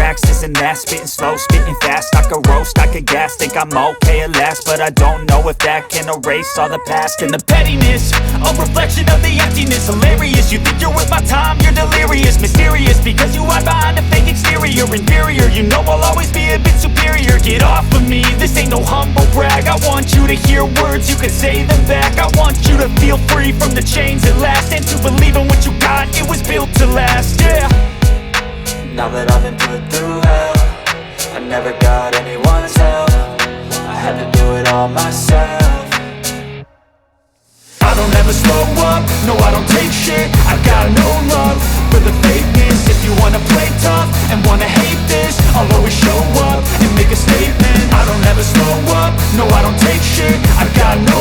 tracks, isn't that? Spitting slow, spitting fast, I could roast, I could gas. Think I'm okay at last, but I don't know if that can erase all the past. And the pettiness, a reflection of the emptiness. Hilarious, you think you're worth my time, you're delirious. Mysterious, because you hide behind a fake exterior. Inferior, you know I'll always be a bit superior. Get off of me, this ain't no humble brag. I want you to hear words, you can say them back. I want you to feel free from the chains at last, and to believe in what you got, it was built to last, yeah. Now that I've been put through hell, I never got anyone's help. I had to do it all myself. I don't ever slow up, no I don't take shit. I got no love for the fakeness. If you wanna play tough and wanna hate this, I'll always show up and make a statement. I don't ever slow up, no I don't take shit. I got no